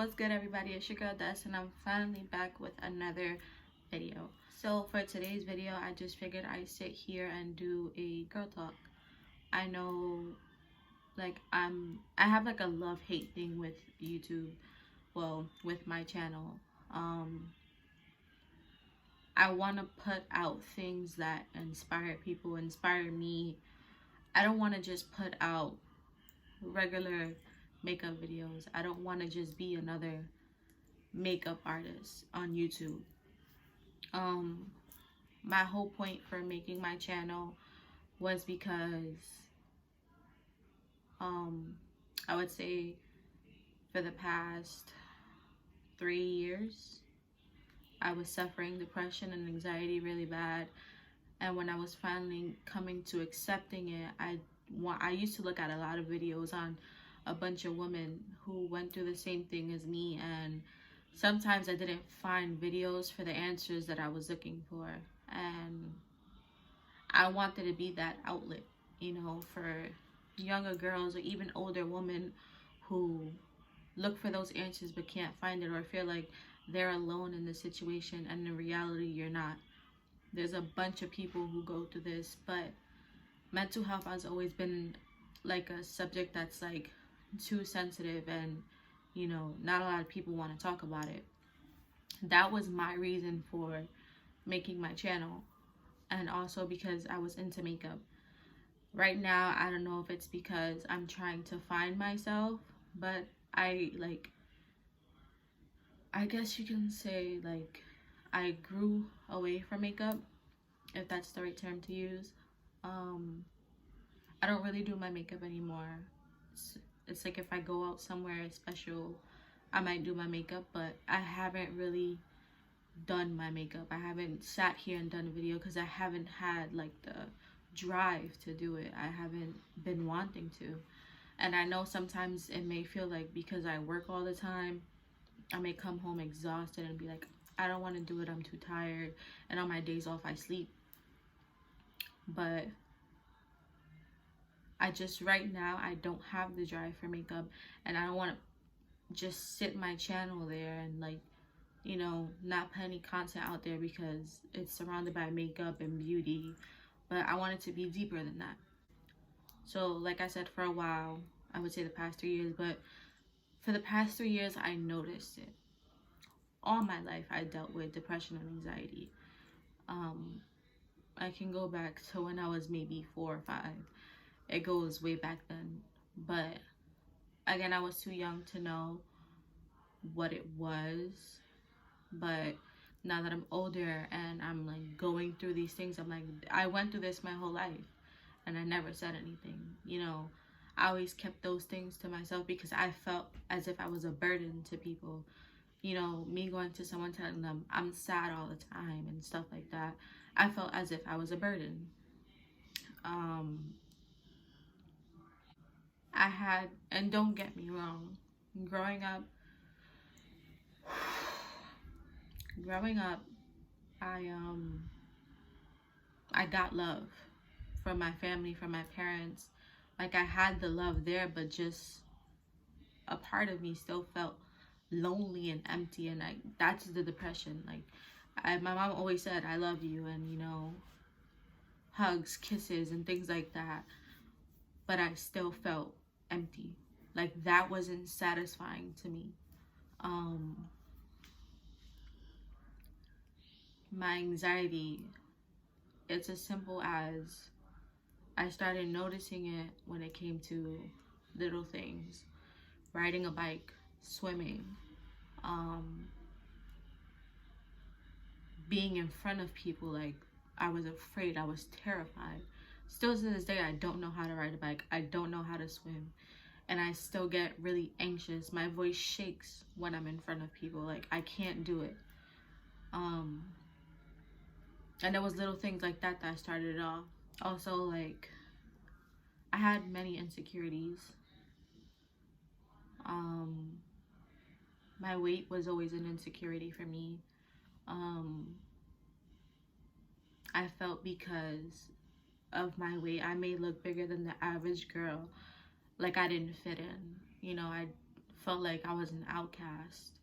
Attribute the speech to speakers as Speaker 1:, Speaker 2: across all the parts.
Speaker 1: What's good, everybody? It's your girl Des, and I'm finally back with another video. So for today's video, I just figured I'd sit here and do a girl talk. I know, like, I have like a love-hate thing with YouTube, well, with my channel. I want to put out things that inspire people, inspire me. I don't want to just put out regular makeup videos. I don't want to just be another makeup artist on YouTube. My whole point for making my channel was because I would say for the past 3 years I was suffering depression and anxiety really bad, and when I was finally coming to accepting it, I used to look at a lot of videos on a bunch of women who went through the same thing as me, and sometimes I didn't find videos for the answers that I was looking for, and I wanted to be that outlet, for younger girls or even older women who look for those answers but can't find it, or feel like they're alone in the situation, and in reality you're not. There's a bunch of people who go through this, but mental health has always been like a subject that's like too sensitive, and not a lot of people want to talk about it. That was my reason for making my channel, and also because I was into makeup. Right now, I don't know if it's because I'm trying to find myself, but I guess you can say, like, I grew away from makeup, if that's the right term to use. I don't really do my makeup anymore. It's like if I go out somewhere special, I might do my makeup, but I haven't really done my makeup. I haven't sat here and done a video because I haven't had like the drive to do it. I haven't been wanting to. And I know sometimes it may feel like because I work all the time, I may come home exhausted and be like, I don't want to do it, I'm too tired, and on my days off I sleep. But right now I don't have the drive for makeup, and I don't want to just sit my channel there and not put any content out there because it's surrounded by makeup and beauty. But I want it to be deeper than that. So like I said, for a while, I would say the past 3 years, but for the past 3 years I noticed it. All my life I dealt with depression and anxiety. I can go back to when I was maybe 4 or 5. It goes way back then, but again, I was too young to know what it was. But now that I'm older and I'm like going through these things, I'm like, I went through this my whole life and I never said anything. I always kept those things to myself because I felt as if I was a burden to people. Me going to someone telling them I'm sad all the time and stuff like that, I felt as if I was a burden. And don't get me wrong, growing up, I got love from my family, from my parents. Like, I had the love there, but just a part of me still felt lonely and empty, and that's the depression. Like, my mom always said I love you, and hugs, kisses, and things like that, but I still felt empty. Like, that wasn't satisfying to me. My anxiety, it's as simple as I started noticing it when it came to little things: riding a bike, swimming, being in front of people. Like, I was afraid, I was terrified. Still to this day, I don't know how to ride a bike, I don't know how to swim, and I still get really anxious. My voice shakes when I'm in front of people. Like, I can't do it. And there was little things like that that started it off. Also, like, I had many insecurities. My weight was always an insecurity for me. I felt because of my weight, I may look bigger than the average girl, like I didn't fit in. I felt like I was an outcast.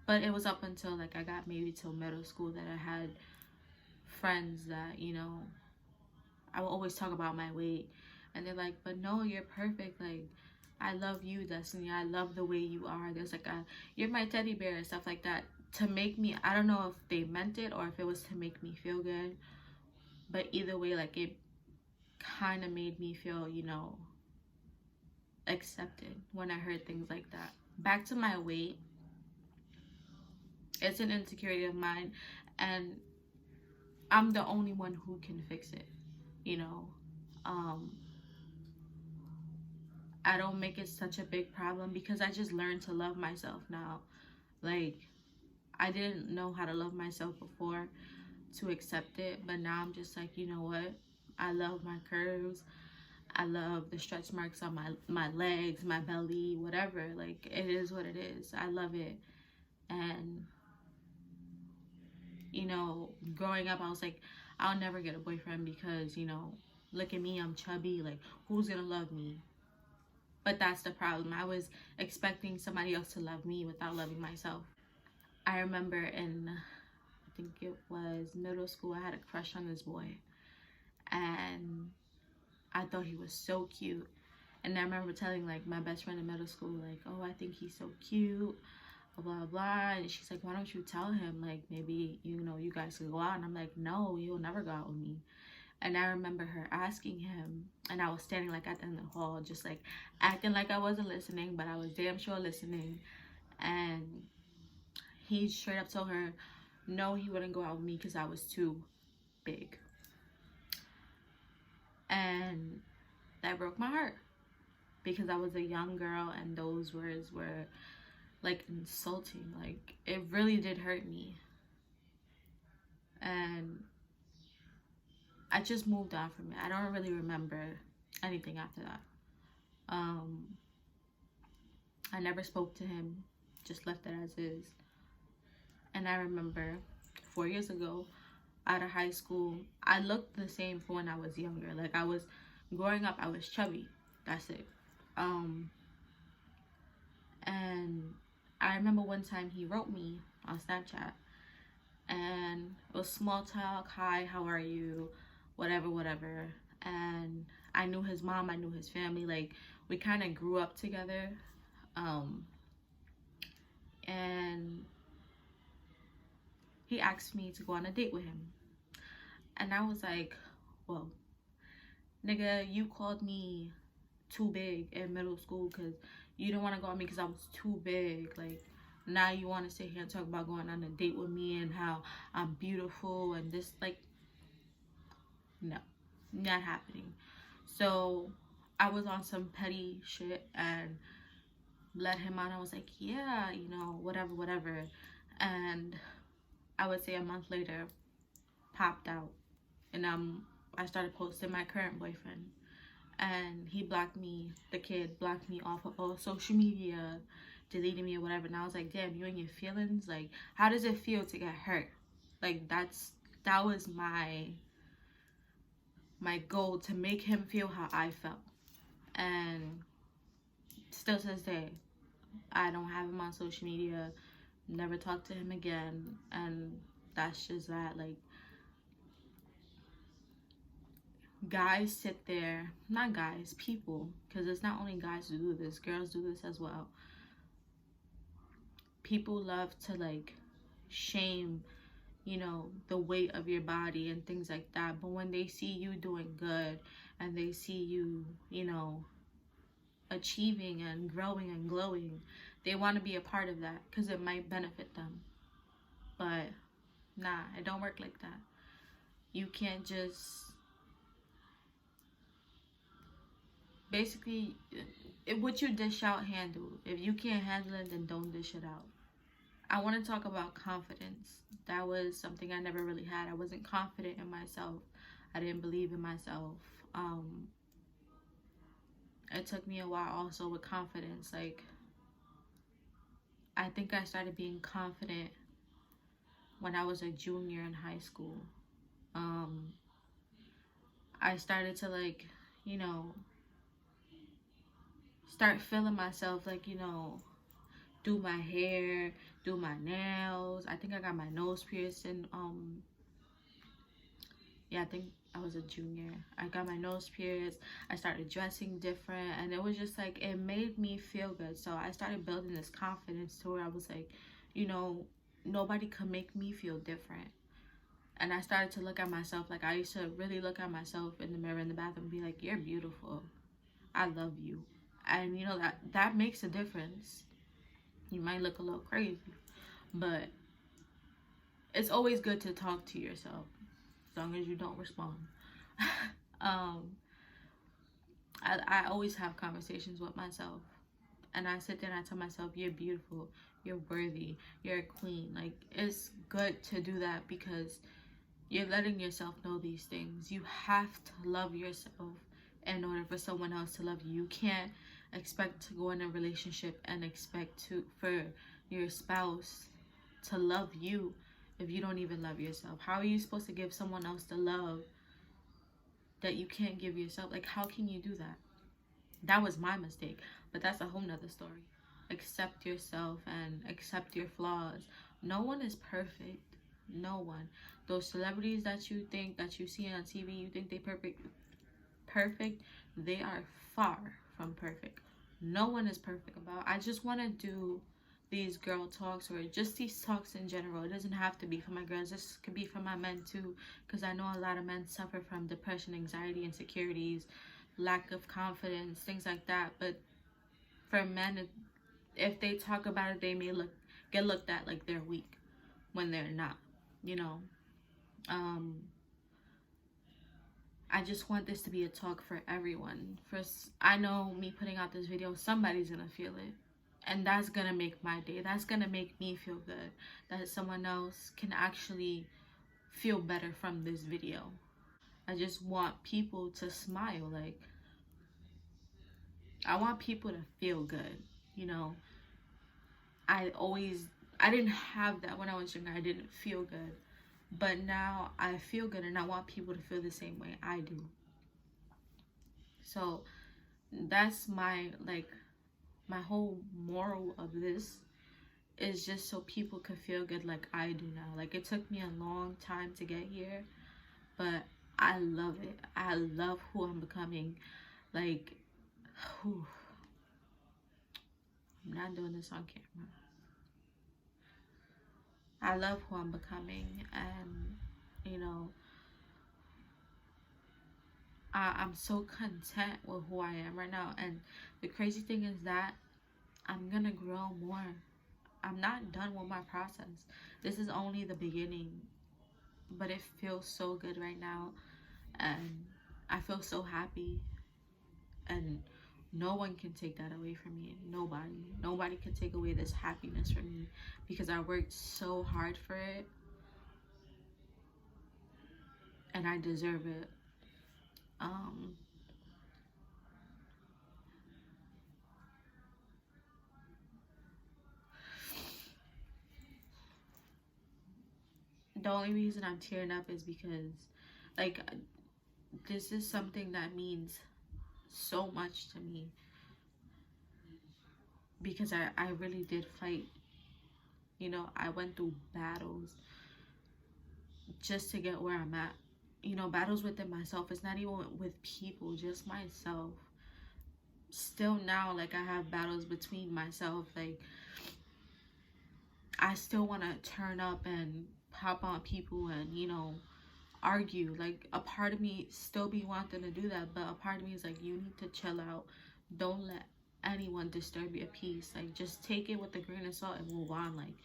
Speaker 1: But it was up until like I got maybe till middle school that I had friends that, you know, I will always talk about my weight, and they're like, but no, you're perfect. Like, I love you, Destiny. I love the way you are. There's like a, you're my teddy bear and stuff like that, to make me, I don't know if they meant it or if it was to make me feel good, but either way, like, it kind of made me feel, you know, accepted when I heard things like that. Back to my weight, it's an insecurity of mine, and I'm the only one who can fix it, you know. I don't make it such a big problem because I just learned to love myself now. Like, I didn't know how to love myself before to accept it, but now I'm just like, you know what? I love my curves. I love the stretch marks on my legs, my belly, whatever. Like, it is what it is. I love it. And, you know, growing up, I was like, I'll never get a boyfriend because, you know, look at me, I'm chubby. Like, who's gonna love me? But that's the problem. I was expecting somebody else to love me without loving myself. I remember in, I think it was middle school, I had a crush on this boy. And I thought he was so cute. And I remember telling like my best friend in middle school, like, oh, I think he's so cute, blah, blah, blah. And she's like, why don't you tell him? Like, maybe, you know, you guys could go out. And I'm like, no, he'll never go out with me. And I remember her asking him, and I was standing like at the end of the hall, just like acting like I wasn't listening, but I was damn sure listening. And he straight up told her, no, he wouldn't go out with me because I was too big. And that broke my heart because I was a young girl, and those words were like insulting. Like, it really did hurt me. And I just moved on from it. I don't really remember anything after that. I never spoke to him, just left it as is. And I remember 4 years ago, out of high school, I looked the same for when I was younger. Like, I was growing up, I was chubby. That's it. And I remember one time he wrote me on Snapchat, and it was small talk. Hi, how are you? Whatever, whatever. And I knew his mom, I knew his family. Like, we kind of grew up together. And he asked me to go on a date with him. And I was like, well, nigga, you called me too big in middle school because you didn't want to go on me because I was too big. Like, now you want to sit here and talk about going on a date with me and how I'm beautiful and this. Like, no, not happening. So I was on some petty shit and let him on. I was like, yeah, you know, whatever, whatever. And I would say a month later, popped out. And I started posting my current boyfriend. And he blocked me, the kid blocked me off of all social media, deleted me or whatever. And I was like, damn, you and your feelings? Like, how does it feel to get hurt? Like, that was my goal, to make him feel how I felt. And still to this day, I don't have him on social media, never talked to him again. And that's just that. Like, guys sit there, not guys, people, because it's not only guys who do this, girls do this as well. People love to like shame, you know, the weight of your body and things like that. But when they see you doing good and they see you, you know, achieving and growing and glowing, they want to be a part of that because it might benefit them. But nah, it don't work like that. You can't just, basically, what you dish out, handle. If you can't handle it, then don't dish it out. I want to talk about confidence. That was something I never really had. I wasn't confident in myself. I didn't believe in myself. It took me a while also with confidence. Like, I think I started being confident when I was a junior in high school. I started to, like, you know, start feeling myself, like, you know, do my hair, do my nails. I think I got my nose pierced in yeah, I think I was a junior. I got my nose pierced. I started dressing different, and it was just like, it made me feel good. So I started building this confidence to where I was like, you know, nobody could make me feel different. And I started to look at myself, like I used to really look at myself in the mirror in the bathroom and be like, you're beautiful. I love you. And you know, that makes a difference. You might look a little crazy, but it's always good to talk to yourself as long as you don't respond. um I always have conversations with myself, and I sit there and I tell myself, you're beautiful, you're worthy, you're a queen. Like, it's good to do that because you're letting yourself know these things. You have to love yourself in order for someone else to love you. You can't expect to go in a relationship and expect for your spouse to love you if you don't even love yourself. How are you supposed to give someone else the love that you can't give yourself? Like, how can you do that? That was my mistake, but that's a whole nother story. Accept yourself and accept your flaws. No one is perfect. No one. Those celebrities that you think that you see on TV, you think they perfect, they are far from perfect. No one is perfect. I just want to do these girl talks, or just these talks in general. It doesn't have to be for my girls. This could be for my men too, because I know a lot of men suffer from depression, anxiety, insecurities, lack of confidence, things like that. But for men, if they talk about it, they may get looked at like they're weak when they're not, you know. I just want this to be a talk for everyone. First, I know me putting out this video, somebody's gonna feel it, and that's gonna make my day. That's gonna make me feel good, that someone else can actually feel better from this video. I just want people to smile. Like, I want people to feel good, you know. I didn't have that when I was younger. I didn't feel good, but now I feel good, and I want people to feel the same way I do. So that's my whole moral of this is just so people could feel good like I do now. Like, it took me a long time to get here, but I love it. I love who I'm becoming. Like, whew, I'm not doing this on camera. I love who I'm becoming, and you know, I'm so content with who I am right now. And the crazy thing is that I'm gonna grow more. I'm not done with my process. This is only the beginning, but it feels so good right now, and I feel so happy, and no one can take that away from me. Nobody can take away this happiness from me, because I worked so hard for it, and I deserve it. The only reason I'm tearing up is because, like, this is something that means so much to me, because I really did fight. You know, I went through battles just to get where I'm at. You know, battles within myself. It's not even with people, just myself. Still now, like, I have battles between myself. Like, I still want to turn up and pop on people and, you know, argue. Like, a part of me still be wanting to do that, but a part of me is like, you need to chill out. Don't let anyone disturb your peace. Like, just take it with a grain of salt and move on. Like,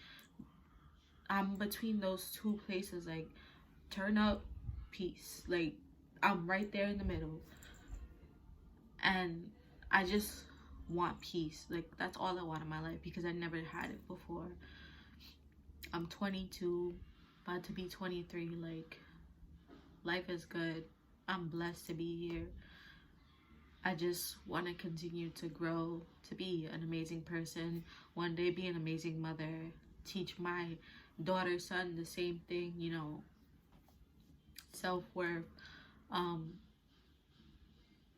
Speaker 1: I'm between those two places. Like, turn up, peace. Like, I'm right there in the middle, and I just want peace. Like, that's all I want in my life, because I never had it before. I'm 22, about to be 23. Like, life is good. I'm blessed to be here. I just want to continue to grow, to be an amazing person, one day be an amazing mother, teach my daughter, son the same thing, you know, self-worth,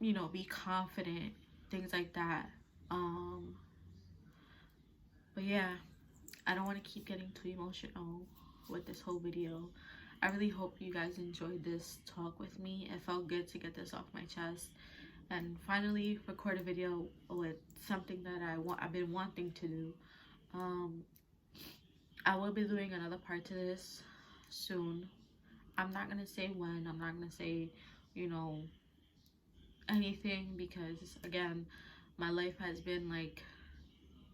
Speaker 1: you know, be confident, things like that. But yeah, I don't want to keep getting too emotional with this whole video. I really hope you guys enjoyed this talk with me. It felt good to get this off my chest and finally record a video with something that I've been wanting to do. I will be doing another part to this soon. I'm not gonna say when, I'm not gonna say, you know, anything, because again, my life has been like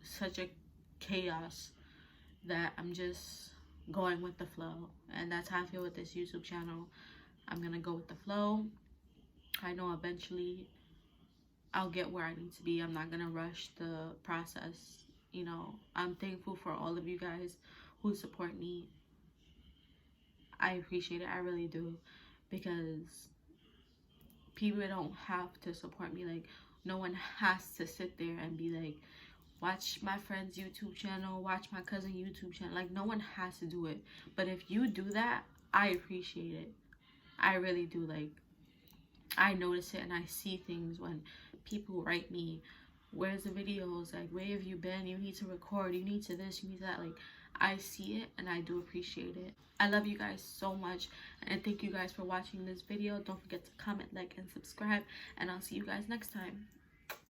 Speaker 1: such a chaos that I'm just going with the flow. And that's how I feel with this YouTube channel. I'm gonna go with the flow. I know eventually I'll get where I need to be. I'm not gonna rush the process. You know, I'm thankful for all of you guys who support me. I appreciate it, I really do, because people don't have to support me. Like, no one has to sit there and be like, watch my friend's YouTube channel, watch my cousin YouTube channel. Like, no one has to do it. But if you do that, I appreciate it. I really do. Like, I notice it and I see things when people write me, where's the videos? Like, where have you been? You need to record, you need to this, you need that. Like, I see it and I do appreciate it. I love you guys so much, and thank you guys for watching this video. Don't forget to comment, like, and subscribe, and I'll see you guys next time.